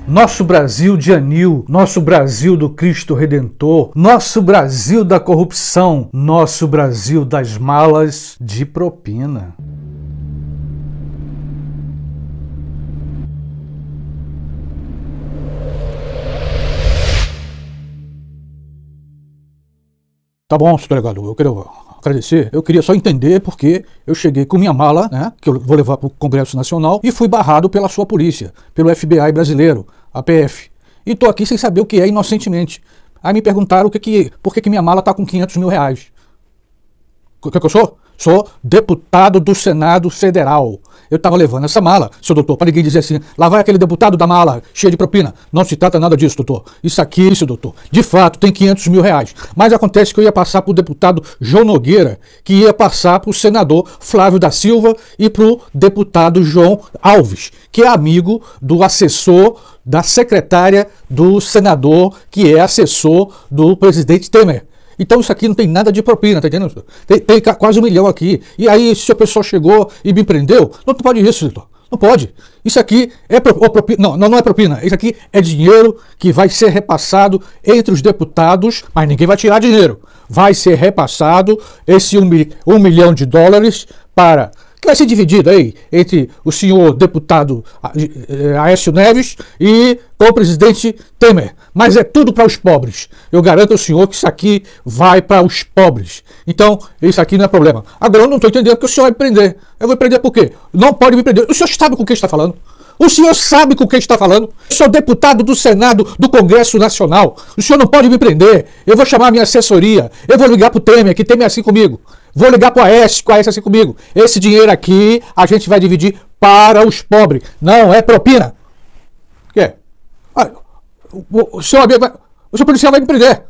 Nosso Brasil de anil, nosso Brasil do Cristo Redentor, nosso Brasil da corrupção, nosso Brasil das malas de propina. Tá bom, senhor delegado, eu quero agradecer. Eu queria só entender porque eu cheguei com minha mala, né, que eu vou levar para o Congresso Nacional, e fui barrado pela sua polícia, pelo FBI brasileiro, a PF. E tô aqui sem saber o que é inocentemente. Aí me perguntaram por que minha mala tá com 500 mil reais. O que eu sou? Sou deputado do Senado Federal. Eu estava levando essa mala, seu doutor, para ninguém dizer assim, lá vai aquele deputado da mala, cheio de propina. Não se trata nada disso, doutor. Isso aqui, seu doutor, de fato tem 500 mil reais. Mas acontece que eu ia passar para o deputado João Nogueira, que ia passar para o senador Flávio da Silva e para o deputado João Alves, que é amigo do assessor da secretária do senador, que é assessor do presidente Temer. Então isso aqui não tem nada de propina, tá entendendo? Tem quase 1 milhão aqui. E aí, se a pessoa chegou e me prendeu, não pode isso, doutor. Não pode. Isso aqui é propina. Não é propina. Isso aqui é dinheiro que vai ser repassado entre os deputados, mas ninguém vai tirar dinheiro. Vai ser repassado esse 1 milhão de dólares para... que vai ser dividido aí entre o senhor deputado Aécio Neves e o presidente Temer. Mas é tudo para os pobres. Eu garanto ao senhor que isso aqui vai para os pobres. Então, isso aqui não é problema. Agora, eu não estou entendendo que o senhor vai me prender. Eu vou prender por quê? Não pode me prender. O senhor sabe com quem está falando? O senhor sabe com quem está falando? Eu sou deputado do Senado do Congresso Nacional. O senhor não pode me prender. Eu vou chamar a minha assessoria. Eu vou ligar para o Temer, que Temer é assim comigo. Vou ligar para o Aécio, que o Aécio é assim comigo. Esse dinheiro aqui a gente vai dividir para os pobres. Não é propina. O que é? O seu policial vai me prender.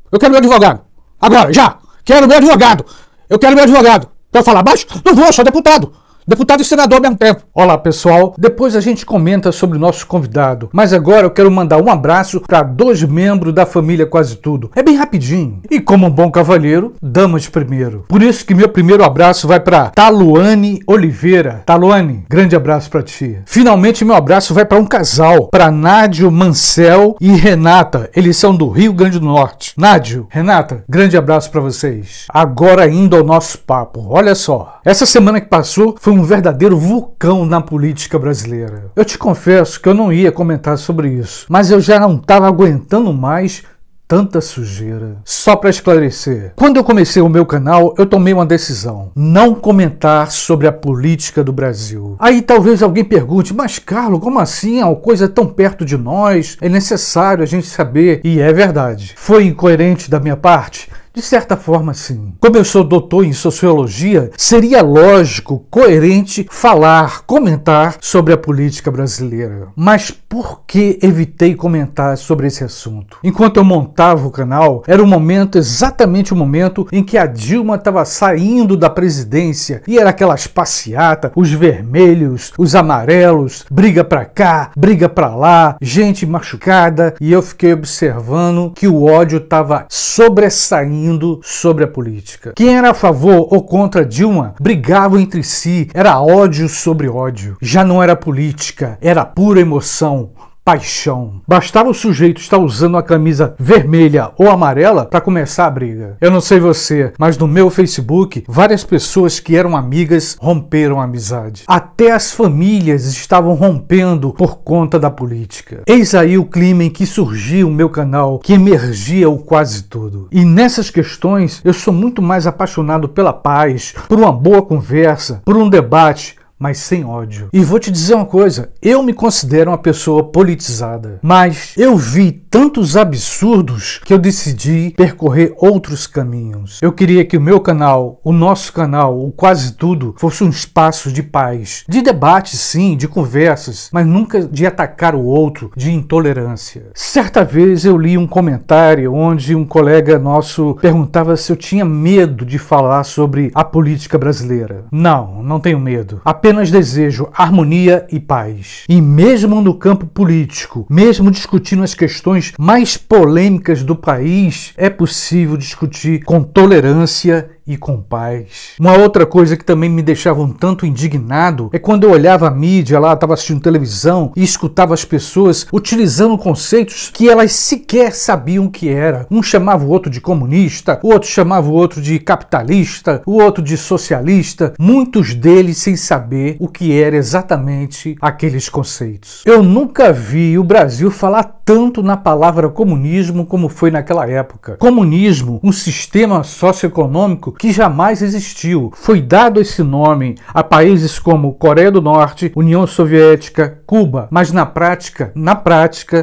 Eu quero meu advogado. Agora, já. Quero meu advogado. Eu quero meu advogado. Pode falar baixo? Não vou, eu sou deputado. Deputado e senador ao mesmo tempo. Olá, pessoal. Depois a gente comenta sobre o nosso convidado. Mas agora eu quero mandar um abraço para 2 membros da família Quase Tudo. É bem rapidinho. E como um bom cavalheiro, damas primeiro. Por isso que meu primeiro abraço vai para Taluane Oliveira. Taluane, grande abraço para ti. Finalmente meu abraço vai para um casal. Para Nádio Mancel e Renata. Eles são do Rio Grande do Norte. Nádio, Renata, grande abraço para vocês. Agora indo ao nosso papo. Olha só. Essa semana que passou foi um verdadeiro vulcão na política brasileira. Eu te confesso que eu não ia comentar sobre isso, mas eu já não estava aguentando mais tanta sujeira. Só para esclarecer, quando eu comecei o meu canal, eu tomei uma decisão: não comentar sobre a política do Brasil. Aí talvez alguém pergunte, mas Carlos, como assim? A coisa é tão perto de nós, é necessário a gente saber. E é verdade. Foi incoerente da minha parte? De certa forma, sim. Como eu sou doutor em sociologia, seria lógico, coerente falar, comentar sobre a política brasileira. Mas por que evitei comentar sobre esse assunto? Enquanto eu montava o canal, era o momento, exatamente o momento em que a Dilma estava saindo da presidência e era aquelas passeatas, os vermelhos, os amarelos, briga pra cá, briga pra lá, gente machucada, e eu fiquei observando que o ódio estava sobressaindo sobre a política. Quem era a favor ou contra Dilma brigava entre si, era ódio sobre ódio. Já não era política, era pura emoção, paixão. Bastava o sujeito estar usando uma camisa vermelha ou amarela para começar a briga. Eu não sei você, mas no meu Facebook, várias pessoas que eram amigas romperam a amizade. Até as famílias estavam rompendo por conta da política. Eis aí o clima em que surgiu o meu canal, que emergia o Quase Tudo. E nessas questões, eu sou muito mais apaixonado pela paz, por uma boa conversa, por um debate, mas sem ódio. E vou te dizer uma coisa, eu me considero uma pessoa politizada, mas eu vi tantos absurdos que eu decidi percorrer outros caminhos. Eu queria que o meu canal, o nosso canal, o Quase Tudo, fosse um espaço de paz, de debate sim, de conversas, mas nunca de atacar o outro, de intolerância. Certa vez eu li um comentário onde um colega nosso perguntava se eu tinha medo de falar sobre a política brasileira. Não, não tenho medo. Apenas desejo harmonia e paz. E mesmo no campo político, mesmo discutindo as questões mais polêmicas do país, é possível discutir com tolerância e com paz. Uma outra coisa que também me deixava um tanto indignado é quando eu olhava a mídia lá, estava assistindo televisão e escutava as pessoas utilizando conceitos que elas sequer sabiam o que era. Um chamava o outro de comunista, o outro chamava o outro de capitalista, o outro de socialista, muitos deles sem saber o que era exatamente aqueles conceitos. Eu nunca vi o Brasil falar tanto na palavra comunismo como foi naquela época. Comunismo, um sistema socioeconômico que jamais existiu. Foi dado esse nome a países como Coreia do Norte, União Soviética, Cuba, mas na prática,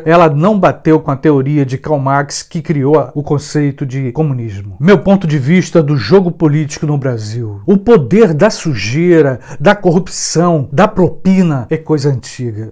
ela não bateu com a teoria de Karl Marx, que criou o conceito de comunismo. Meu ponto de vista do jogo político no Brasil, o poder da sujeira, da corrupção, da propina é coisa antiga.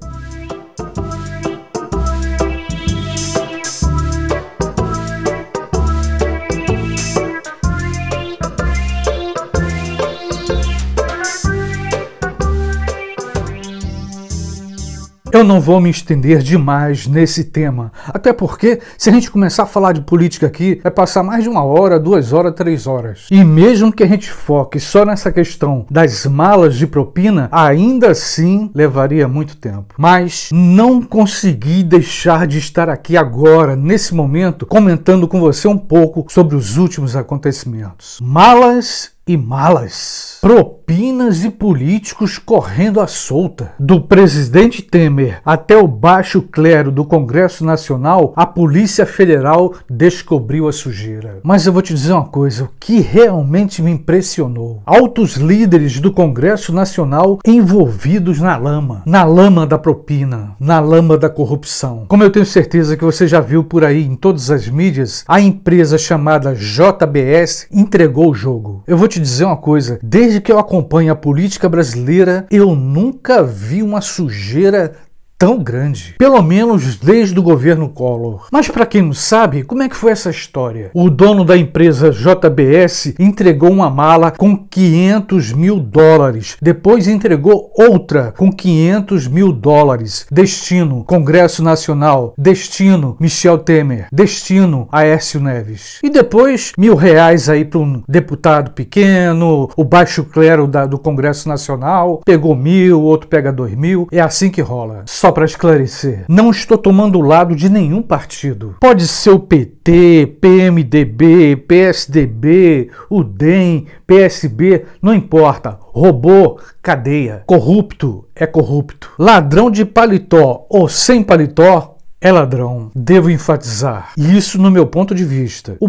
Eu não vou me estender demais nesse tema, até porque se a gente começar a falar de política aqui, vai passar mais de 1 hora, 2 horas, 3 horas. E mesmo que a gente foque só nessa questão das malas de propina, ainda assim levaria muito tempo. Mas não consegui deixar de estar aqui agora, nesse momento, comentando com você um pouco sobre os últimos acontecimentos. Malas e malas, propinas e políticos correndo à solta. Do presidente Temer até o baixo clero do Congresso Nacional, a Polícia Federal descobriu a sujeira. Mas eu vou te dizer uma coisa, o que realmente me impressionou: altos líderes do Congresso Nacional envolvidos na lama da propina, na lama da corrupção. Como eu tenho certeza que você já viu por aí em todas as mídias, a empresa chamada JBS entregou o jogo. Eu vou te dizer uma coisa, desde que eu acompanho a política brasileira, eu nunca vi uma sujeira tão grande, pelo menos desde o governo Collor. Mas para quem não sabe, como é que foi essa história? O dono da empresa JBS entregou uma mala com 500 mil dólares, depois entregou outra com 500 mil dólares, destino Congresso Nacional, destino Michel Temer, destino Aécio Neves, e depois R$1.000 aí para um deputado pequeno, o baixo clero do Congresso Nacional pegou 1.000, o outro pega 2.000, é assim que rola. Só para esclarecer, não estou tomando o lado de nenhum partido. Pode ser o PT, PMDB, PSDB, o DEM, PSB, não importa. Roubou, cadeia. Corrupto é corrupto. Ladrão de paletó ou sem paletó é ladrão. Devo enfatizar. E isso no meu ponto de vista. O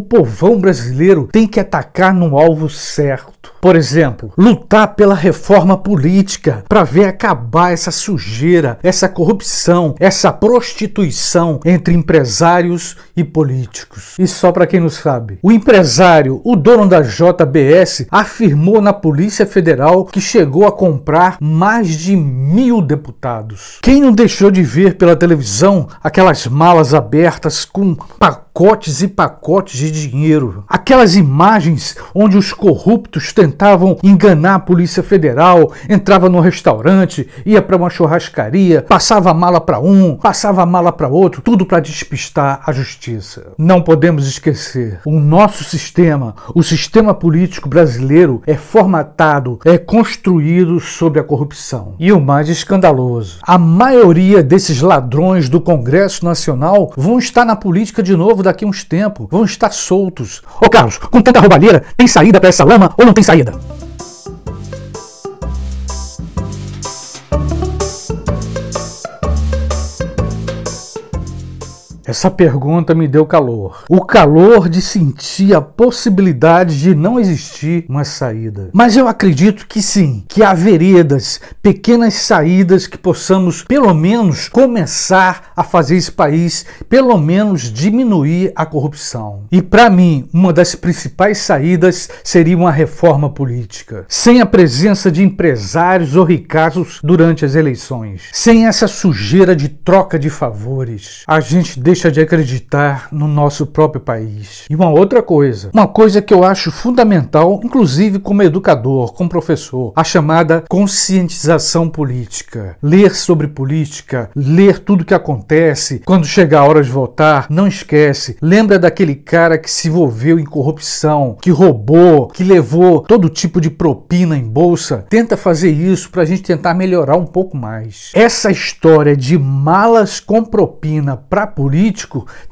povão brasileiro tem que atacar no alvo certo. Por exemplo, lutar pela reforma política para ver acabar essa sujeira, essa corrupção, essa prostituição entre empresários e políticos. E só para quem não sabe, o empresário, o dono da JBS, afirmou na Polícia Federal que chegou a comprar mais de 1.000 deputados. Quem não deixou de ver pela televisão aquelas malas abertas com pacotes e pacotes de dinheiro? Aquelas imagens onde os corruptos tentavam enganar a Polícia Federal, entrava no restaurante, ia para uma churrascaria, passava a mala para um, passava a mala para outro, tudo para despistar a justiça. Não podemos esquecer, o nosso sistema, o sistema político brasileiro é formatado, é construído sobre a corrupção. E o mais escandaloso, a maioria desses ladrões do Congresso Nacional vão estar na política de novo daqui a uns tempos, vão estar soltos. Ô Carlos, com tanta roubalheira, tem saída para essa lama ou não tem saída? Essa pergunta me deu calor. O calor de sentir a possibilidade de não existir uma saída. Mas eu acredito que sim, que há veredas, pequenas saídas que possamos pelo menos começar a fazer esse país, pelo menos diminuir a corrupção. E para mim, uma das principais saídas seria uma reforma política. Sem a presença de empresários ou ricaços durante as eleições. Sem essa sujeira de troca de favores. A gente deixa deixa de acreditar no nosso próprio país. E uma outra coisa, uma coisa que eu acho fundamental, inclusive como educador, como professor, a chamada conscientização política. Ler sobre política, ler tudo que acontece. Quando chegar a hora de votar, não esquece. Lembra daquele cara que se envolveu em corrupção, que roubou, que levou todo tipo de propina em bolsa. Tenta fazer isso para a gente tentar melhorar um pouco mais. Essa história de malas com propina para político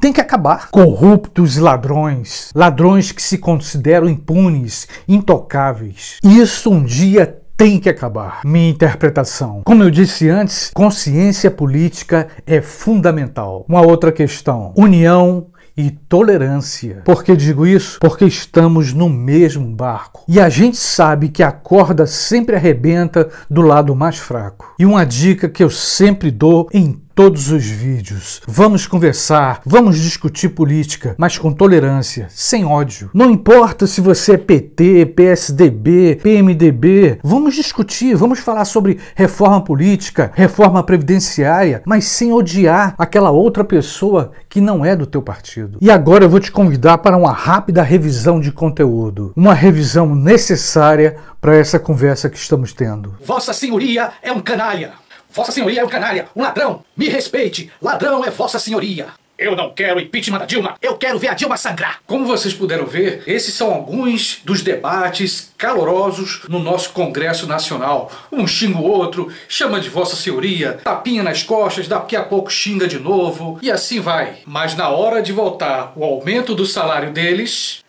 tem que acabar. Corruptos e ladrões. Ladrões que se consideram impunes, intocáveis. Isso um dia tem que acabar. Minha interpretação. Como eu disse antes, consciência política é fundamental. Uma outra questão: união e tolerância. Por que digo isso? Porque estamos no mesmo barco. E a gente sabe que a corda sempre arrebenta do lado mais fraco. E uma dica que eu sempre dou em todos os vídeos: vamos conversar, vamos discutir política, mas com tolerância, sem ódio. Não importa se você é PT, PSDB, PMDB, vamos discutir, vamos falar sobre reforma política, reforma previdenciária, mas sem odiar aquela outra pessoa que não é do teu partido. E agora eu vou te convidar para uma rápida revisão de conteúdo, uma revisão necessária para essa conversa que estamos tendo. Vossa Senhoria é um canalha. Vossa Senhoria é um canalha, um ladrão. Me respeite, ladrão é Vossa Senhoria. Eu não quero impeachment da Dilma, eu quero ver a Dilma sangrar. Como vocês puderam ver, esses são alguns dos debates calorosos no nosso Congresso Nacional. Um xinga o outro, chama de Vossa Senhoria, tapinha nas costas, daqui a pouco xinga de novo, e assim vai. Mas na hora de votar o aumento do salário deles,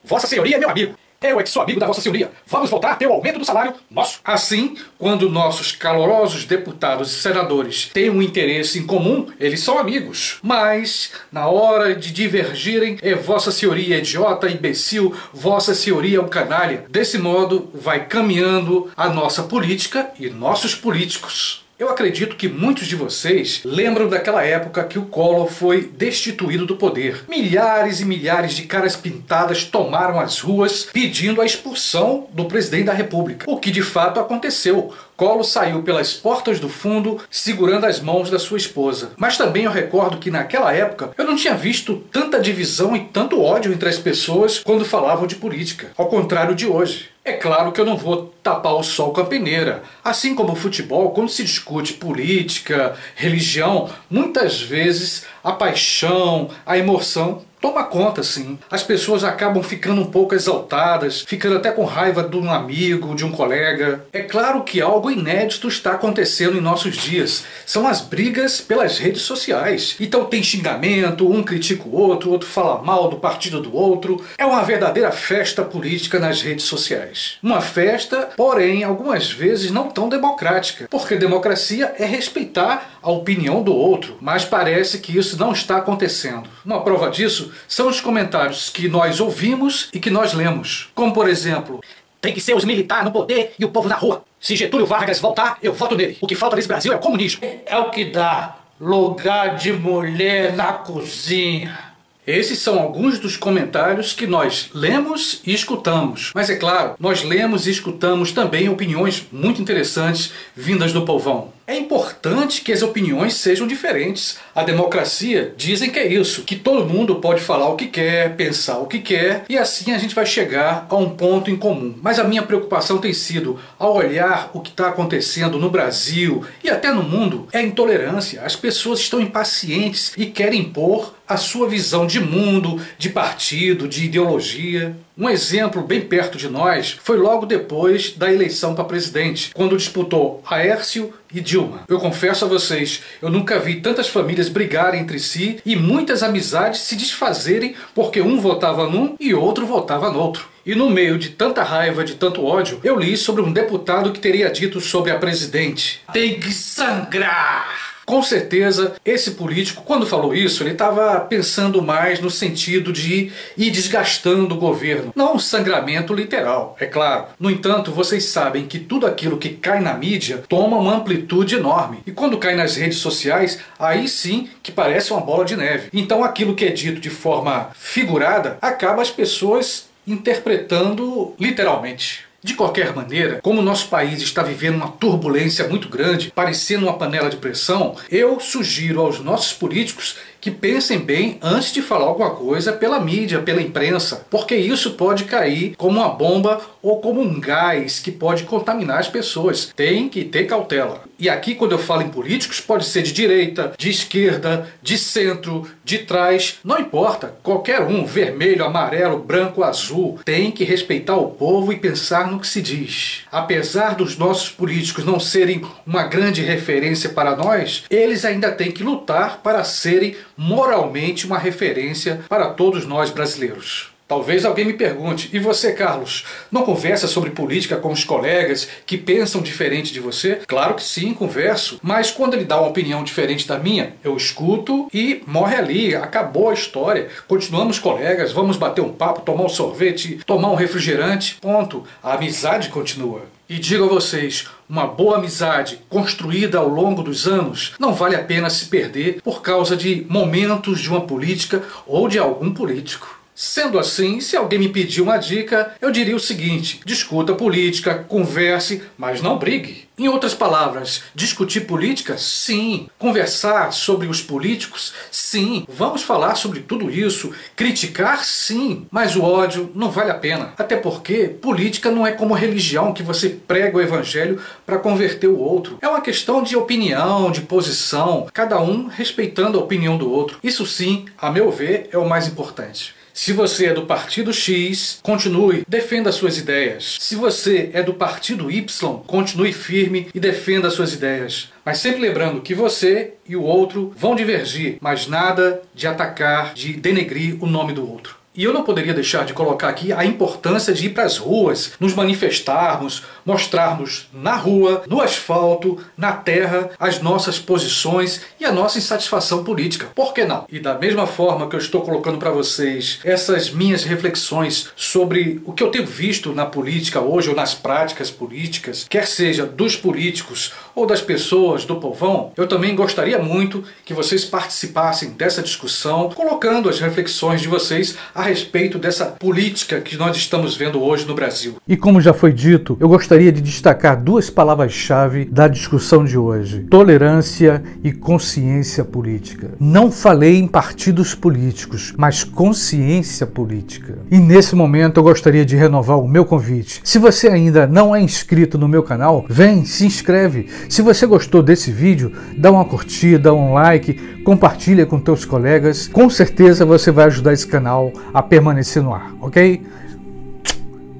Vossa Senhoria é meu amigo. Eu é que sou amigo da Vossa Senhoria. Vamos voltar a ter o aumento do salário nosso. Assim, quando nossos calorosos deputados e senadores têm um interesse em comum, eles são amigos. Mas, na hora de divergirem, é Vossa Senhoria é idiota, imbecil, Vossa Senhoria é um canalha. Desse modo, vai caminhando a nossa política e nossos políticos. Eu acredito que muitos de vocês lembram daquela época que o Collor foi destituído do poder. Milhares e milhares de caras pintadas tomaram as ruas pedindo a expulsão do presidente da República. O que de fato aconteceu. Collor saiu pelas portas do fundo segurando as mãos da sua esposa. Mas também eu recordo que naquela época eu não tinha visto tanta divisão e tanto ódio entre as pessoas quando falavam de política. Ao contrário de hoje. É claro que eu não vou tapar o sol com a peneira. Assim como o futebol, quando se discute política, religião, muitas vezes a paixão, a emoção toma conta, sim. As pessoas acabam ficando um pouco exaltadas, ficando até com raiva de um amigo, de um colega. É claro que algo inédito está acontecendo em nossos dias. São as brigas pelas redes sociais. Então tem xingamento, um critica o outro fala mal do partido do outro. É uma verdadeira festa política nas redes sociais. Uma festa, porém, algumas vezes não tão democrática. Porque democracia é respeitar a opinião do outro. Mas parece que isso não está acontecendo. Uma prova disso são os comentários que nós ouvimos e que nós lemos. Como, por exemplo: tem que ser os militares no poder e o povo na rua. Se Getúlio Vargas voltar, eu voto nele. O que falta nesse Brasil é o comunismo. É o que dá lugar de mulher na cozinha. Esses são alguns dos comentários que nós lemos e escutamos. Mas é claro, nós lemos e escutamos também opiniões muito interessantes vindas do povão. É importante que as opiniões sejam diferentes. A democracia dizem que é isso, que todo mundo pode falar o que quer, pensar o que quer, e assim a gente vai chegar a um ponto em comum. Mas a minha preocupação tem sido, ao olhar o que está acontecendo no Brasil e até no mundo, é a intolerância. As pessoas estão impacientes e querem impor a sua visão de mundo, de partido, de ideologia. Um exemplo bem perto de nós foi logo depois da eleição para presidente, quando disputou Aécio e Dilma. Eu confesso a vocês, eu nunca vi tantas famílias brigarem entre si e muitas amizades se desfazerem porque um votava num e outro votava no outro. E no meio de tanta raiva, de tanto ódio, eu li sobre um deputado que teria dito sobre a presidente: tem que sangrar! Com certeza, esse político, quando falou isso, ele estava pensando mais no sentido de ir desgastando o governo. Não um sangramento literal, é claro. No entanto, vocês sabem que tudo aquilo que cai na mídia toma uma amplitude enorme. E quando cai nas redes sociais, aí sim que parece uma bola de neve. Então aquilo que é dito de forma figurada, acaba as pessoas interpretando literalmente. De qualquer maneira, como o nosso país está vivendo uma turbulência muito grande, parecendo uma panela de pressão, eu sugiro aos nossos políticos que pensem bem antes de falar alguma coisa pela mídia, pela imprensa, porque isso pode cair como uma bomba ou como um gás que pode contaminar as pessoas. Tem que ter cautela. E aqui, quando eu falo em políticos, pode ser de direita, de esquerda, de centro, de trás, não importa. Qualquer um, vermelho, amarelo, branco, azul, tem que respeitar o povo e pensar no que se diz. Apesar dos nossos políticos não serem uma grande referência para nós, eles ainda têm que lutar para serem moralmente uma referência para todos nós brasileiros. Talvez alguém me pergunte, e você, Carlos, não conversa sobre política com os colegas que pensam diferente de você? Claro que sim, converso, mas quando ele dá uma opinião diferente da minha, eu escuto e morre ali, acabou a história. Continuamos colegas, vamos bater um papo, tomar um sorvete, tomar um refrigerante, ponto. A amizade continua. E digo a vocês, uma boa amizade construída ao longo dos anos não vale a pena se perder por causa de momentos de uma política ou de algum político. Sendo assim, se alguém me pedir uma dica, eu diria o seguinte: discuta política, converse, mas não brigue. Em outras palavras, discutir política? Sim. Conversar sobre os políticos? Sim. Vamos falar sobre tudo isso. Criticar? Sim. Mas o ódio não vale a pena. Até porque política não é como religião que você prega o evangelho para converter o outro. É uma questão de opinião, de posição, cada um respeitando a opinião do outro. Isso sim, a meu ver, é o mais importante. Se você é do partido X, continue, defenda suas ideias. Se você é do partido Y, continue firme e defenda suas ideias. Mas sempre lembrando que você e o outro vão divergir, mas nada de atacar, de denegrir o nome do outro. E eu não poderia deixar de colocar aqui a importância de ir para as ruas, nos manifestarmos, mostrarmos na rua, no asfalto, na terra, as nossas posições e a nossa insatisfação política. Por que não? E da mesma forma que eu estou colocando para vocês essas minhas reflexões sobre o que eu tenho visto na política hoje ou nas práticas políticas, quer seja dos políticos ou das pessoas, do povão, eu também gostaria muito que vocês participassem dessa discussão, colocando as reflexões de vocês a respeito dessa política que nós estamos vendo hoje no Brasil. E como já foi dito, eu gostaria de destacar duas palavras-chave da discussão de hoje: tolerância e consciência política. Não falei em partidos políticos, mas consciência política. E nesse momento eu gostaria de renovar o meu convite. Se você ainda não é inscrito no meu canal, vem, se inscreve. Se você gostou desse vídeo, dá uma curtida, um like, compartilha com teus colegas. Com certeza você vai ajudar esse canal a permanecer no ar, ok?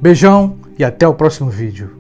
Beijão e até o próximo vídeo.